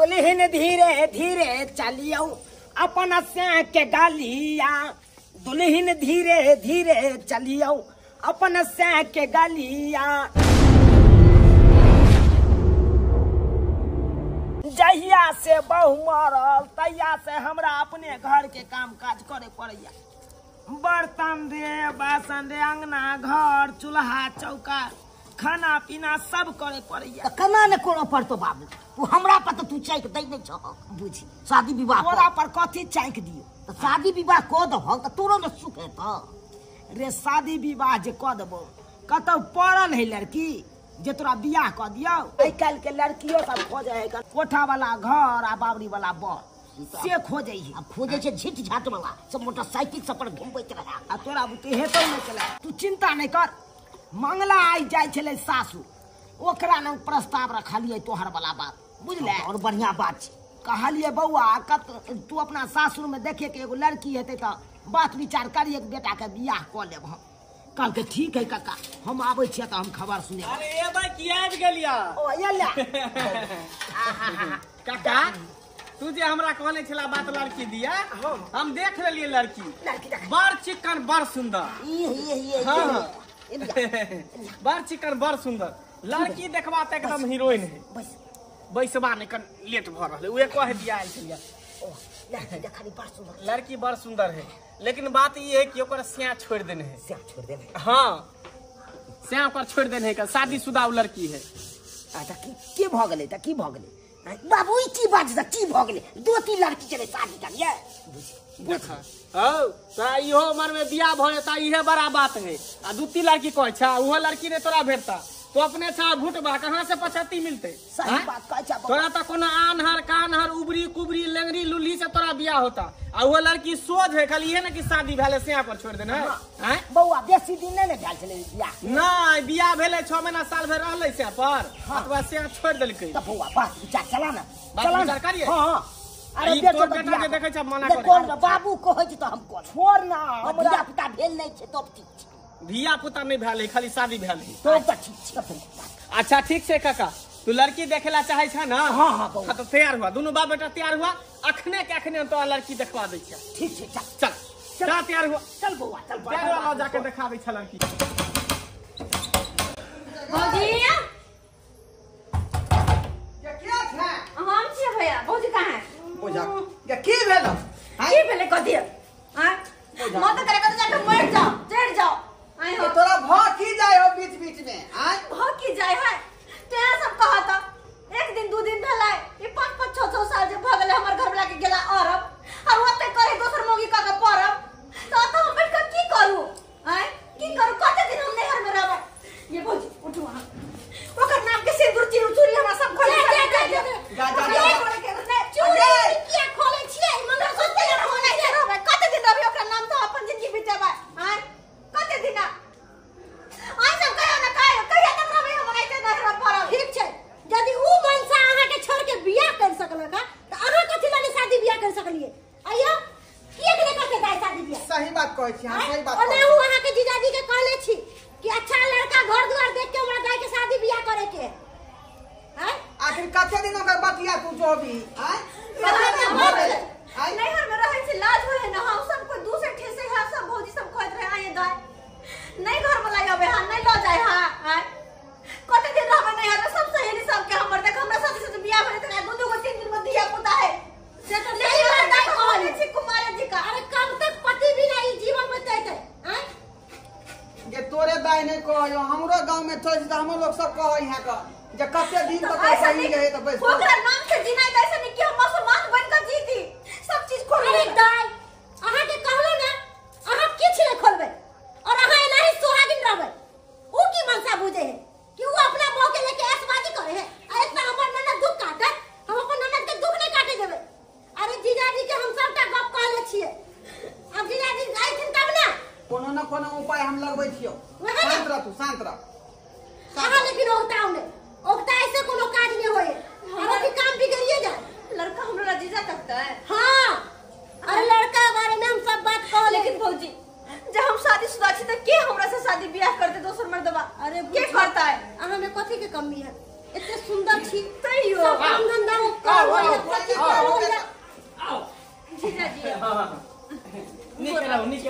दुल्हन धीरे धीरे चलियो अपन से के गालिया, दुल्हन धीरे धीरे चलियो अपन से के गालिया। जहिया से बहु मरल तहिया से हमरा अपने घर के काम काज करे पड़ैया। बर्तन दे, बासन दे, अंगना घर चूल्हा चौका खाना पीना सब करे पड़ैया। कना ने कोनो पड़तो बाबू, तू हमरा पर तो तू चाइक दै नै छ। बुझी शादी विवाह तोरा पर कथी चाइक दियो? तो शादी विवाह को दहो त तोरो न सुख है त। रे शादी विवाह जे क देबो कतौ पड़ल है लड़की जे तोरा बियाह क दियो। आइ काल के लड़कियों सब खोजे है कोठा वाला घर आ बावरी वाला बर से खोजे है। अब खोजे छे झिट झाट वाला सब मोटरसाइकिल सब पर घुमबैत रहा। आ तोरा बुते हेतौ नै चला। तू चिंता नै कर। मंगला आई जाय छले सासू, ओकरा न प्रस्ताव रखलिए तोहर वाला बात बुझले। और बढ़िया बात छे। कहलिए बउआ तू अपना सासुर में देखे के एगो लड़की हेते त बात विचार करिए बेटा के बियाह क लेब हम। कल के ठीक है काका, हम आबै छियै त हम खबर सुने। अरे ए भाई की आबि गेलिया। ओ ये ले काका तू जे हमरा कहले छला बात लड़की दिया, हम देख लेलिए लड़की बड़ चिकन बड़ सुंदर। बड़ चिकन बड़ सुंदर लड़की देखबा त एकदम हीरोइन है। बैसबा ने कन लेट भ रहले उहे कह दिया आइल छलिया। लड़की बड़ सुंदर है, लेकिन बात ये है कि ओकर स्याह छोड़ देने है। स्याह छोड़ देने? हाँ स्याह पर छोड़ देने है। शादीशुदा लड़की है। अच्छा की भ गेलै त की भ गेलै बाबू? ई की बात छ? की भ गेलै? दो तीन लड़की चले शादी करिए। देखा औ तोरा इहो उम्र में बियाह भ जेता, इहे बड़ा बात है। आ दू तीन लड़की कहै छा, उहो लड़की ने तोरा भेटता तो अपने छा भूटबा कहां से 75 मिलते? सही बात कहै छा। तोरा त कोनो आनहर कानहर उबरी कुबरी लेंगरी लुल्ली से तोरा बियाह होता। आ वो लड़की सोझ है, खाली ये ना कि शादी भेले से पर छोड़ देना है। बउआ बेसी दिन नै भेल छले बियाह? नहीं बियाह भेले 6 महीना साल भर रहले से पर अथवा से छोड़ देलकै। त बउआ बात विचार चला ना, बात विचार करिए। हां अरे बेटा के देखै छ मना करे। कोन बाबू कहै छ त हम कोन छोड़ ना। हमरा पिता भेल नै छै तब ठीक छै। धिया पुता नहीं भेले, खाली शादी भेले तो त ठीक छै। अच्छा ठीक से काका, तू लड़की देखेला चाहे छ ना? हां हां बउआ तो तैयार हुआ, दोनों बाप बेटा तैयार हुआ। अखने के अखने तो लड़की देखवा दै छ। ठीक छै चल चल चल तैयार हुआ। चल बउआ चल तैयार हुआ, जाके दिखाबै छ लड़की। भौजी ये क्या था? हम छियै भैया। भौजी कहाँ है? ओजा ये की भेल? की भेले कथी? हां मत करे कत जाके मर जाओ, चढ़ जाओ। आई हो तोरा भ की जाय हो बीच बीच में? आ भाग की जाय है ते सब कहा था। एक दिन दो दिन भेलै, ये 5-5 6-6 साल जे भ गेलै हमर घर वाला के गेला अरब और ओते करे दोसर मोगी का के परब। तो हम बैठ के की करू? हैं की करू? कते दिन हम नहर में रहबै? ये भौजी उठू वहां, ओकर नाम के सिंदूर चूड़ी हमरा सब खोले जा चूड़ी किया खोले छियै? मंगल सूत्र के होने से रहबै कते दिन रहबै? ओकर नाम तो अपन जिंदगी बितेबै। हैं कते दिन आई सब कहियो ना कहियो तक रहबै हम ऐसे नहर पर? ठीक छै, यदि उ मनसा अहाँ के छोड़ के बियाह कर सकल ना त अहाँ कथि लागि शादी बियाह कर सकलिए? आइयो किए के करके दाई शादी बियाह? सही बात कहै छी। हां सही बात। ओने उ अहाँ के जीजाजी के कहले छी कि अच्छा लड़का घर द्वार देख के हमरा दाई के शादी बियाह करे के हैं। आखिर कते दिन ओकर बतिया तू जो भी हैं नहर में रहै छी लाज होय ना। हम सब कोई दूसरे ठेसे है सब भौजी सब कहत रहे आए दाई नहीं घर में लाई आबे हां नहीं ल जाय हां कते दिन रहबे नहर में? सब सहेली सब के हमर देख हमरा साथे से बियाह भेले त दू गो 3 दिन में दिया पुता है से तो नहीं दाई कहले छी कुमार जी का। अरे कब तक पति भी नहीं जीवन बचाइते हैं? ये तोरे दाई नहीं कहयो, हमरो गांव में थोड़ी त हम लोग सब कहै है का जे कते दिन तक सही रहे त बस ओकरा नाम से जिनाई दैसे नहीं कि हम मुसलमान बन के जीती सब चीज खोल। अरे दाई अहाँ के कहलो ना अहाँ किछ नहीं खोलबे और अहाँ एनाही सुहागिन रहबे। उ की मनसा बुझे है कि उ अपना बहू के लेके ऐसबाजी करे है? आ इतना हमर ननद दुख काटे, हम अपन ननद के दुख नहीं काटे देबे। अरे जीजाजी के हम सबटा गप कहले छिए, अब जीजाजी आइथिन तब ना कोनो न कोनो उपाय हम लगबै छियो। शांत रह तू, शांत रह। अहाँ लेकिन ओगताओ ने ओगता ऐसे कोनो काज नहीं होए। अरे भी काम बिगड़िए जाए।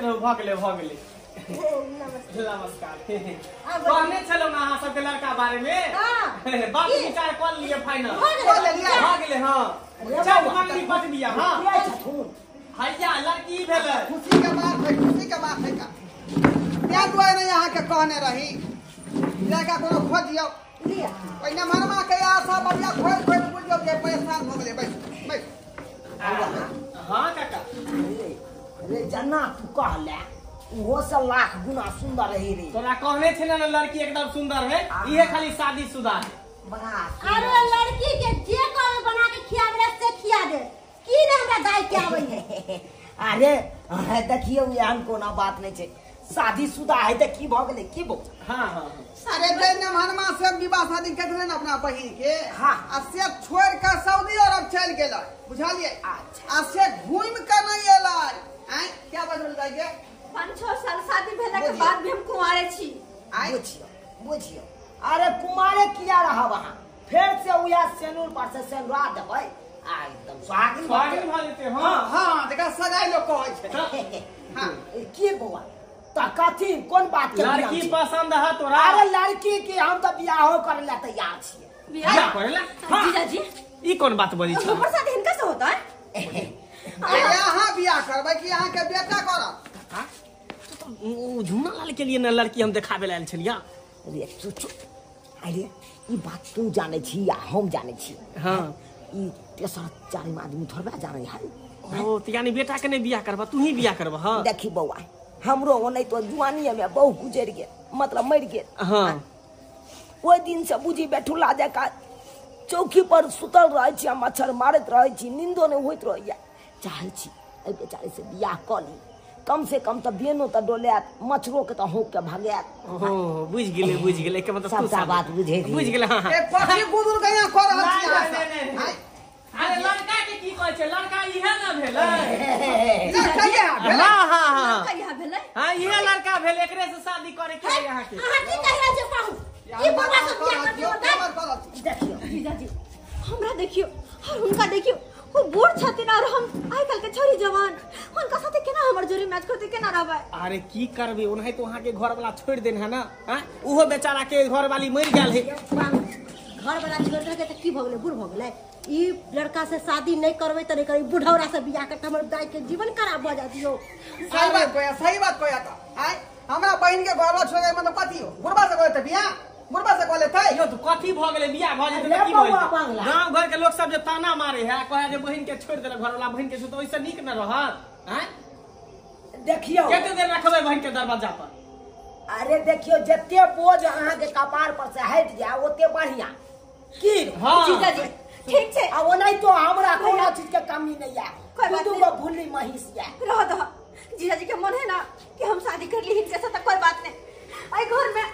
रहो भगले नमस्कार कहने चलो ना अहाँ सबके लड़का बारे में बात विचार कर लिए फाइनल भगले हाँ चार मंगली बच दिया हाँ भैया लड़की भेले खुशी के बात है का क्या दुआई नहीं यहाँ के कहने रही लड़का कोनो खोज दियो पहिने मनमा के आशा बढ़िया खोज बुझियो के परेशान हो गेले बैठ हाँ काका अरे जना तू कहले वो से लाख गुना सुंदर रही रे तोरा कहने छे ना लड़की एकदम सुंदर है ये खाली शादीशुदा है बड़ा अरे लड़की के जे कहवे बना के खियावे से खिया दे की ने हमरा दाई के आवे है अरे देखियो यान कोना बात नहीं छे शादीशुदा है त की भ गेले की बो हाँ अरे जैने मनमा से विवाह शादी करले ना अपना बहिन के हाँ। आ से छोड़ के सऊदी अरब चल गेल बुझलिए अच्छा। आ से घूम के नहीं एला हैं क्या बदल जाय के 5-6 साल शादी भेला के बाद भी हम कुंवारे छी बुझियो अरे कुमारे किया रहा वहां फिर से उया सेनुर पर से सेनुरा देबै आ एकदम स्वागत स्वागत भा लेते हाँ हां देखा सगाई लोग कहै छै हां की बउआ त कथी कोन बात के लड़की पसंद है तोरा अरे लड़की की हम तो बियाहो करे ला तैयार छियै बियाह करेला जीजाजी ई कौन बात बोली छ हमर साथ हिनका से होता है यहाँ बियाह करबै कि यहाँ के बेटा करब झुमना लाल के लिए ना लड़की हम देखावे लायल छलिया अरे सोचो अरे ई बात तू जाने छी या हम जाने छी हाँ ई तेसर चारिम आदमी थोड़बे जाने है ओ तो यानी बेटा के नहीं बियाह करबा तू ही बियाह करबा हाँ देखी बउआ हमरो ओने तो जुआनी में बहु गुजर गेल मतलब मर गेल हाँ ओइ दिन से बुझी बैठुला जका चौकी पर सुतल रहे छी मच्छर मारत रहे छी नींदो नहीं होइत रहैया चाहे छी ए बेचारे से बियाह क ली कम से कम तो बेनो तो डोलैत मच्छरो के तो होक के भगैत ओ बुझ गेले के मतलब तू सबटा बात बुझे बुझ गेले हाँ ए पक्षी गुदुर के यहाँ कर रहल छी नहीं। अरे लड़का के की कहै छै लड़का इहे ना भेलै लड़का के हाँ हाँ हाँ कहिया भेलै हाँ इहे लड़का भेल एकरे से शादी करे के है यहाँ के अहाँ की कहिया जे कहू ई बाबा सब बियाह कर दियो देखियो जीजाजी हमरा देखियो और उनका देखियो वो बूढ़ छथिन और हम आइ काल के छोरी जवान उनका साथे केना हमर जोड़ी मैच करते केना रहबै अरे की करबे ओनाही तो वहाँ के घर वाला छोड़ देन है ना हाँ उहो बेचारा के घर वाली मर गेल है घर वाला छोड़ दे के त की भ गेलै बूढ़ भ गेलै ई लड़का से शादी नहीं करबै त नहीं करी बुढ़ौरा से बियाह करके हमर दाई के जीवन खराब भ जातियो सही बात कोया था आय हमरा बहिन के घर छोड़े मतलब कथी हो बुढ़बा से कहते बियाह बुढ़बा से कहले थे यो तो कथी भ गेलै बियाह भ जेतै त की होइतै गांव घर के लोग सब जे ताना मारे है कहे जे बहिन के छोड़ देले घर वाला बहिन के तो ओइसे नीक न रहत हैं देखियो कते देर रखबै बहिन के दरवाजा पर अरे देखियो जत्ते बोझ अहाँ के कपार पर से हट जाए ओते बढ़िया की हाँ जीजाजी ठीक छै आ ओनाही तो हमरा कोनो चीज के कमी नहीं है कोई बात तू नहीं। तो भूली महिस है रह दो जीजाजी के मन है ना कि हम शादी कर ली इनके साथ कोई बात नहीं आई घर में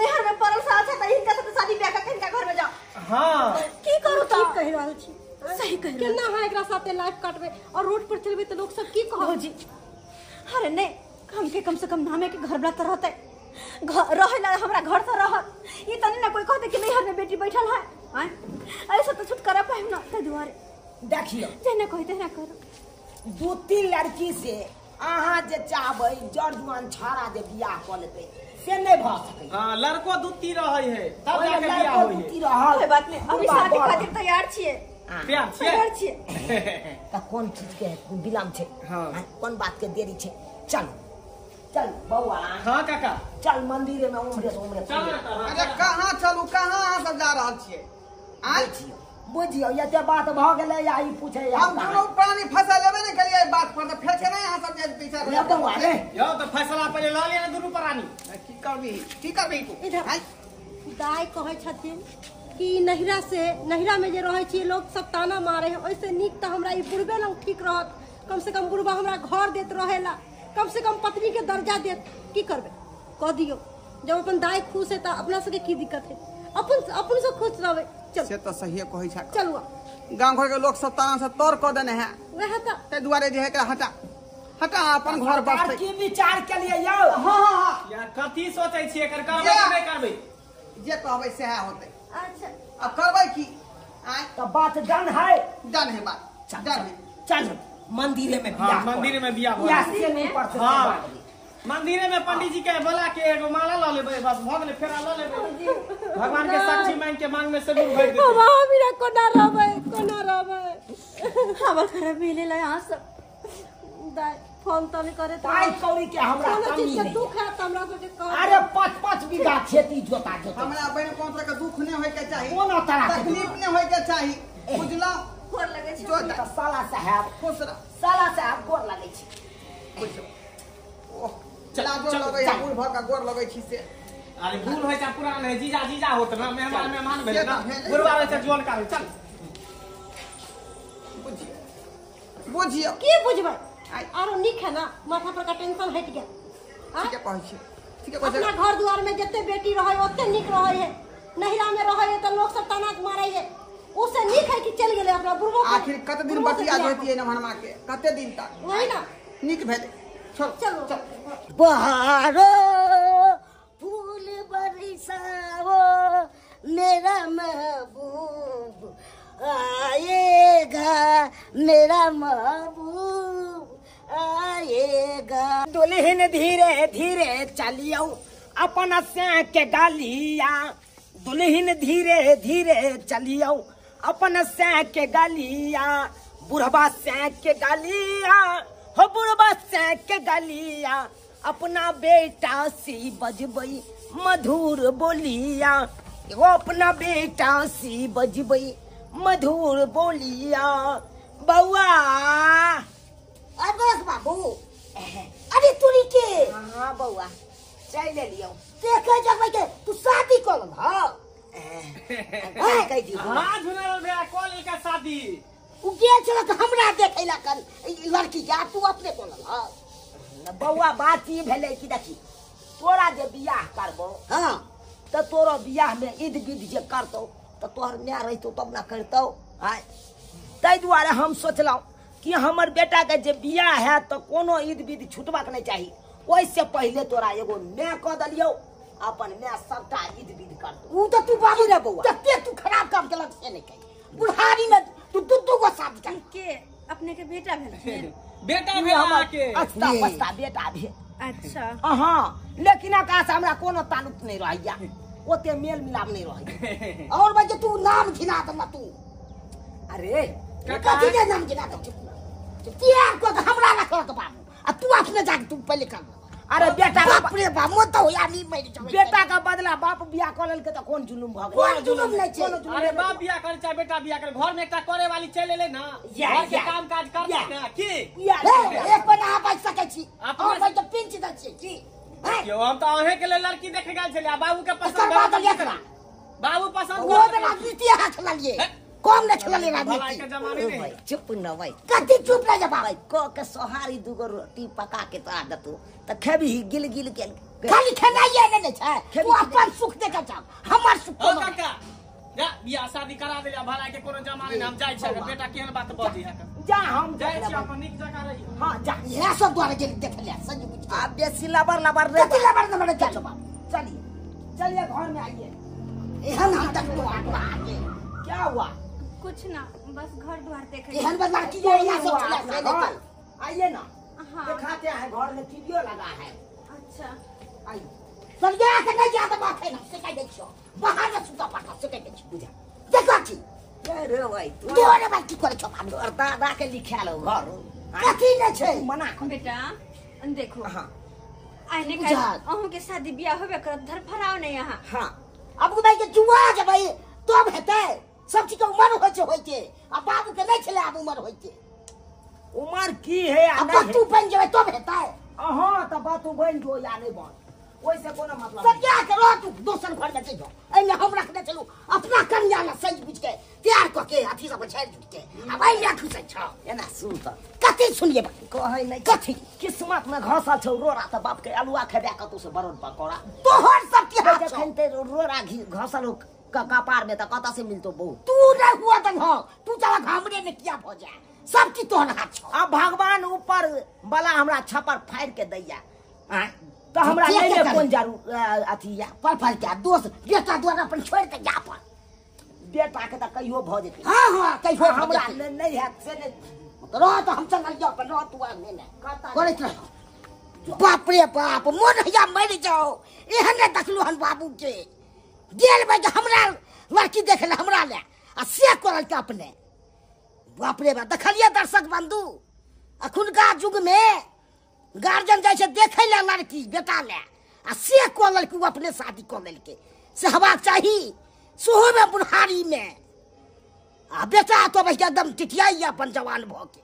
नहर में परल साल से इनके साथ शादी ब्याह करके इनका घर में जाओ हाँ की करू तो कह रहल छी सही कह केना है एकरा साथे लाइफ काटबे और रोड पर चलबे तो लोग सब की कहौ जी अरे नहीं कम से कम नामे के घर वाला तो रहते रहेला हमरा घर से रहत ई तनी ना कोई कहते कि नहर में बेटी बैठल है हैं ऐसा तो छुटकारा पाइम ना ते दुआरे देखियो जेना कहते ना करो 2-3 लड़की से अहाँ जे चाहबै जड़ जुआन छाड़ा जे बियाह क लेतै से नहीं भ सकै हाँ लड़को दूती रहै है तब ओइ जाके बियाह लड़को होई दूती है रहल कोई बात नहीं अभी शादी खातिर तैयार छिए प्यार तैयार छियै छिए त कोन चीज के विलम्ब छै हाँ। कोन बात के देरी छै चल चल बउआ हाँ काका चल मंदिर में उम्रे से उम्रे चल अरे कहाँ चलू कहाँ अहाँ सब जा रहल छियै आय बुझियो ये बात भ गेलै या ई पूछे हम दोनों प्राणी फंसा लेबे नहीं करिए बात पर तो फेर के नहीं अहाँ सब जे पीछे ले बउआ रे यो तो फैसला पहले ल लिया दुनू प्राणी की करबी तू इधर। आय दाई कहै छथिन कि नहिरा में जे रहै छी लोग सब ताना मारे है ओइसे नीक त हमरा ई बुढ़बे लंग ठीक रहत कम से कम बुढ़बा हमरा घर देत रहेला कम से कम पत्नी के दर्जा देत की करबे कह दियो जब अपन दाई खुश है त अपना सबके की दिक्कत है अपन से खुश रहबे चल से तो सही कहै छै चलुआ गांव घर के लोग सब ताना से तोड़ क देने हैं वह त ते दुआरे जे है के हटा अपन घर बसते की विचार के लिए यौ हां हां यार कथी सोचै छी एकर करबै कि नहीं करबै जे कहबै सएह होतै अच्छा अब करबै की आय तो बात डन है डन है बात डन है चल मंदिरे में हाँ बियाह मंदिर में बियाह हो या से नहीं पर से हाँ। बात रे। मंदिरे में पंडित जी के बोला के एगो माला ला लेबे बस भोग ले फेरा ला लेबे भगवान के साक्षी मांग के मांग में से दूर भर देते वहाँ भी कोना रहबै हमर घर मिले ला यहाँ सब दाई फोन तो नहीं करे पाई कौड़ी के हमरा कमी नहीं दुख है हमरा को कह अरे 5-5 बीघा खेती जोता हमरा बहन कौन तरह के दुख नहीं होय के चाहिए, कोनो तरह के तकलीफ नहीं होय के चाहिए, बुझला? गोर लगे छै तो साला साहब खुश रह। साला साहब गोर लगे छी ओह, लाजो लगे है, बूढ़ भर का गोर लगे छी से। अरे भूल होय त पुरान है जीजा जीजा होत ना मेहमान भेले ना भेले। बुढ़वा होय त जोन का चल बुझियो की बुझबै आरो निक है ना माथा पर का टेंशन हट गया ठीक है कहै छी, ठीक है कहै अपना घर दुआर में जते बेटी रहे ओते निक रहे है, नहिरा में रहे है तो लोग सब ताना मारे है, उससे निक है कि चल गेले अपना बुढ़बो आखिर कते दिन बतिया होती है नमहरमा के, कते दिन तक वही ना निक भेले। चल चलो बहारो फूल बरसाओ मेरा महबूब आएगा, मेरा महबूब आएगा। दुल्हन धीरे धीरे चलियो अपन से के गालिया, दुल्हन धीरे धीरे चलियो अपन से के गालिया, बुढ़वा से के गालिया हो बुढ़वा से के गालिया, अपना बेटा सी बजबई मधुर बोलिया, वो अपना बेटा सी बजबई मधुर बोलिया। बउआ अबस बाबू अरे तुरी के हाँ बउआ चल लियो देखे जब के तू शादी कर हां कह दी हां झुनल भैया कॉल का शादी उ के चल के हमरा देखैला कर लड़की जा तू अपने बोल हां बउआ बात ई भेले कि देखी तोरा जे बियाह करबो हां त तोरो बियाह में ईद गिद जे करतो त तोहर न्या रहितो तब ना करतो हाय तै दुआरे हम सोचलौ कि हमर बेटा के जे बियाह है तो कोनो ईद विद छुटबाक नहीं चाहिए, ओइसे पहले तोरा एगो मैं कह दलियो अपन मैं सबटा ईद विद कर दो। उ त तू बाबू रे बउआ तते तू खराब काम केलक से नहीं कही बुढ़ारी में तू दू गो शादी कर के अपने के बेटा भेल बेटा भेला के अच्छा पछता बेटा भी अच्छा हां लेकिन आकाश हमरा कोनो ताल्लुक नहीं रहैया, ओते मेल मिलाप नहीं रहैया। और बजे तू नाम घिना दम तू अरे कथी के नाम घिना दम तिया को हमरा रखल के बाबू आ तू अपने जाके तू पहले कर। अरे बेटा का बाप रे बाप मो तो या नहीं मर जावे बेटा का बदला बाप बियाह कर लेल के त कोन जुलुम भ कोन जुलुम नहीं छे अरे बाप बियाह करे चाहे बेटा बियाह करे घर में एकटा करे वाली चले ले ना घर के काम काज करते ना की एक बना बैठ सके छी अपने और बैठ पिंच द छी की यो हम तो अहे के लिए लड़की देखे गेल छले बाबू के पसंद एकर बाद एकरा बाबू पसंद वो में राजनीति हाथ ललिए कम न खेलले भलाई के राजनीति जमाने में चुप न भाई कति चुप रह जा बाबा को के सोहारी दुगो रोटी पका के तो दतू त खेबी गिल गिल के खाली खेनाइए ने छै तू अपन सुख देख जा हमर सुख ओ काका जा बियाह शादी करा दे भलाई के कोनो जमाने में हम जाय छै बेटा केहन बात बजी है जा हम जाय छी अपन निक जगह रही हां जा ये सब द्वारा के देख ले सज बुझ आप बेसी लबर लबर रे कति लबर न क्या बाबा चलिए चलिए घर में आइए। एहन हम तक तो आगे क्या हुआ कुछ ना बस घर द्वार देखे एहन बस लड़की जो यहाँ सब चला से निकल आइए ना हाँ दिखाते हैं घर में टीवी लगा है। अच्छा आइए सब जा के नहीं जाता बात है ना से कह देखो बाहर में सुता पटा से कह देखो बुझा देखो छी अरे भाई तू दोरे बात की करे छपा और दादा के लिखा लो घर कथी न छै मना कर बेटा देखो हां आने का बुझाल। अहू के शादी बियाह होबे कर धरफराव नहीं यहाँ हां अब भाई के जुआ जे भाई तब हेतै सब चीज के उम्र होय छै अब बाबू के नहीं छले अब उम्र होय छै उम्र की है या अब नहीं तू बन जेबै तब हेतै हां त बात बन जो या नहीं बन ओइसे कोनो मतलब सब क्या करो तू दोसर घर में चलो एने हम रखने चलू अपना कन्या ला सज बुझ के तैयार क के अथी सब छाड़ जुट के अब आई ना खुश छ एना सुन त कथी सुनिए कहै नहीं कथी किस्मत में घसल छौ रोरा त बाप के अलुआ खेबा कतौ से बरोड पकोड़ा तोहर सब की हाथ छ जखन ते रोरा घसल कपार में त कता से मिलतो बहु तू न हुआ त हो तू चला घामरे में किया हो जा सब की तोहर हाथ छ अब भगवान ऊपर वाला हमरा छपर फाड़ के दैया हां तो हमरा क्या नहीं क्या ले कौन जारू अथी या पर क्या दोस्त बेटा द्वारा अपन छोड़ के जा पर बेटा के त कहियो भ जेतै हां हां कैसे हमरा नहीं है से नहीं तो रह तो हम चल जा अपन रह तू आने ने करैत रह। बाप रे बाप मोन हैया मर जाओ एहने देखलू हन बाबू के गेल बे हमरा लड़की देखे ले हमरा ले आ से करल के अपने बाप रे बाप देखलिए दर्शक बंधु अखुनका युग में गार्जियन जाय छै देखे ले लड़की बेटा ले आ से करल के अपने शादी कर लेल के से हवा चाहिए सोहो में बुढ़ारी में आ बेटा तो एकदम टिटियाई अपन जवान भ के